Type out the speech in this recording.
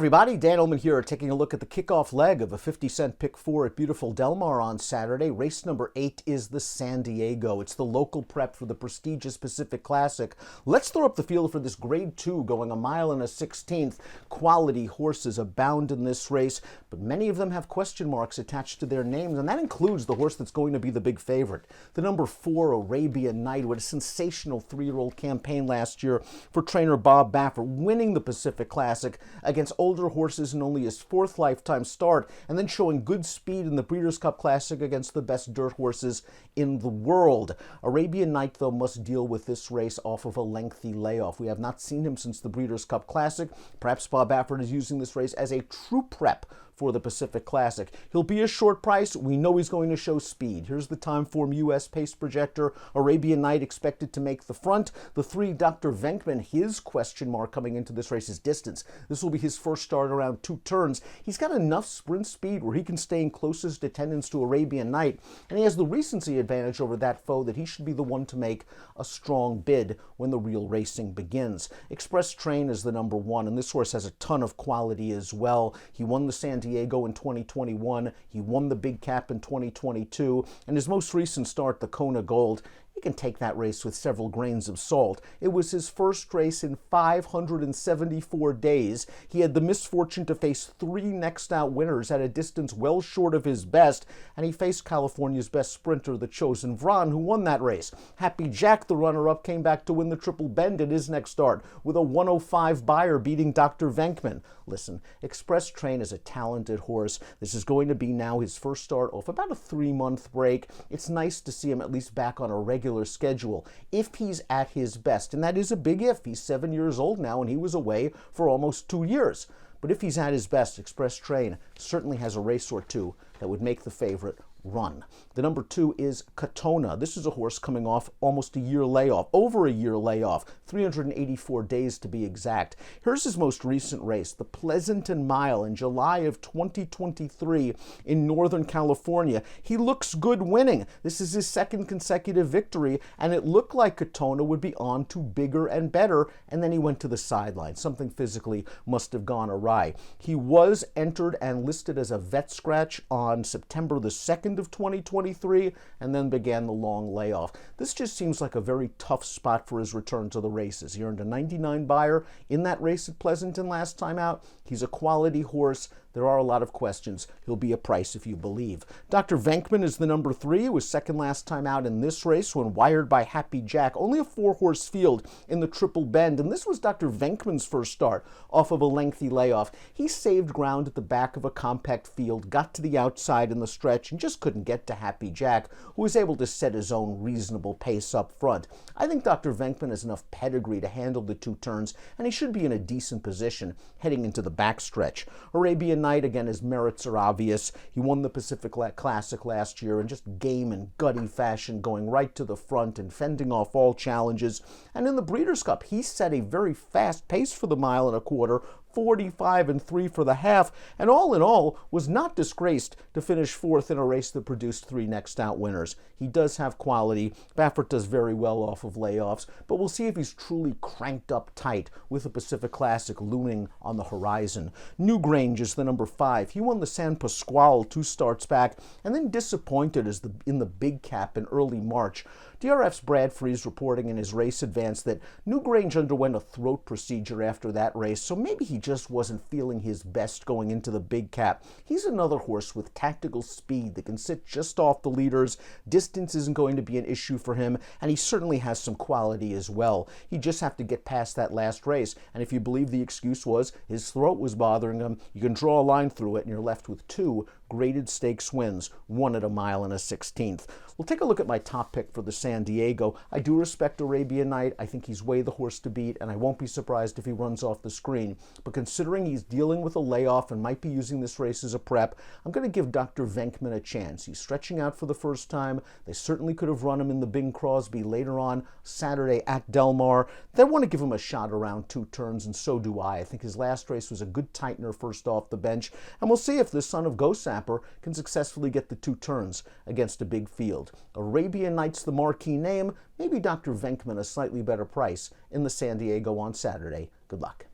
everybody, Dan Illman here, taking a look at the kickoff leg of a 50-cent pick 4 at beautiful Del Mar on Saturday. Race number 8 is the San Diego. It's the local prep for the prestigious Pacific Classic. Let's throw up the field for this Grade 2 going 1 1/16. Quality horses abound in this race, but many of them have question marks attached to their names, and that includes the horse that's going to be the big favorite. The number 4, Arabian Night, with a sensational 3-year-old campaign last year for trainer Bob Baffert, winning the Pacific Classic against older horses in only his 4th lifetime start, and then showing good speed in the Breeders' Cup Classic against the best dirt horses in the world. Arabian Night, though, must deal with this race off of a lengthy layoff. We have not seen him since the Breeders' Cup Classic. Perhaps Bob Baffert is using this race as a true prep for the Pacific Classic. He'll be a short price. We know he's going to show speed. Here's the Timeform US pace projector. Arabian Night expected to make the front. The 3, Dr. Venkman, his question mark coming into this race is distance. This will be his first start around 2 turns. He's got enough sprint speed where he can stay in closest attendance to Arabian Night, and he has the recency advantage over that foe that he should be the one to make a strong bid when the real racing begins. Express Train is the number 1, and this horse has a ton of quality as well. He won the San Diego in 2021. He won the Big Cap in 2022, and his most recent start, the Kona Gold, you can take that race with several grains of salt. It was his first race in 574 days. He had the misfortune to face 3 next-out winners at a distance well short of his best, and he faced California's best sprinter, the Chosen Vran, who won that race. Happy Jack, the runner-up, came back to win the Triple Bend at his next start, with a 105 buyer beating Dr. Venkman. Listen, Express Train is a talented horse. This is going to be now his first start off about a 3-month break. It's nice to see him at least back on a regular schedule if he's at his best, and that is a big if. He's 7 years old now, and he was away for almost 2 years. But if he's at his best, Express Train certainly has a race or two that would make the favorite run. The number 2 is Katona. This is a horse coming off almost a year layoff, over a year layoff, 384 days to be exact. Here's his most recent race, the Pleasanton Mile in July of 2023 in Northern California. He looks good winning. This is his 2nd consecutive victory, and it looked like Katona would be on to bigger and better, and then he went to the sideline. Something physically must have gone awry. He was entered and listed as a vet scratch on September the 2nd of 2023, and then began the long layoff. This just seems like a very tough spot for his return to the races. He earned a 99 buyer in that race at Pleasanton last time out. He's a quality horse. There are a lot of questions. He'll be a price if you believe. Dr. Venkman is the number 3. It was second last time out in this race when wired by Happy Jack. Only a 4-horse field in the Triple Bend, and this was Dr. Venkman's first start off of a lengthy layoff. He saved ground at the back of a compact field, got to the outside in the stretch, and just couldn't get to Happy Jack, who was able to set his own reasonable pace up front. I think Dr. Venkman has enough pedigree to handle the 2 turns, and he should be in a decent position heading into the backstretch. Arabian Night, again, his merits are obvious. He won the Pacific Classic last year in just game and gutty fashion, going right to the front and fending off all challenges. And in the Breeders' Cup, he set a very fast pace for the 1 1/4, 45-3 for the half, and all in all was not disgraced to finish 4th in a race that produced 3 next-out winners. He does have quality. Baffert does very well off of layoffs, but we'll see if he's truly cranked up tight with the Pacific Classic looming on the horizon. Newrange is the number 5. He won the San Pasquale 2 starts back, and then disappointed in the Big Cap in early March. DRF's Brad Freeze reporting in his race advance that Newrange underwent a throat procedure after that race, so maybe he just wasn't feeling his best going into the Big Cap. He's another horse with tactical speed that can sit just off the leaders. Distance isn't going to be an issue for him, and he certainly has some quality as well. He just have to get past that last race, and if you believe the excuse was his throat was bothering him, you can draw a line through it, and you're left with 2 graded stakes wins, 1 at 1 1/16. We'll take a look at my top pick for the San Diego. I do respect Arabian Night. I think he's way the horse to beat, and I won't be surprised if he runs off the screen. But considering he's dealing with a layoff and might be using this race as a prep, I'm going to give Dr. Venkman a chance. He's stretching out for the first time. They certainly could have run him in the Bing Crosby later on Saturday at Del Mar. They want to give him a shot around 2 turns, and so do I. I think his last race was a good tightener first off the bench, and we'll see if the son of Gosap can successfully get the 2 turns against a big field. Arabian Night's the marquee name. Maybe Dr. Venkman a slightly better price in the San Diego on Saturday. Good luck.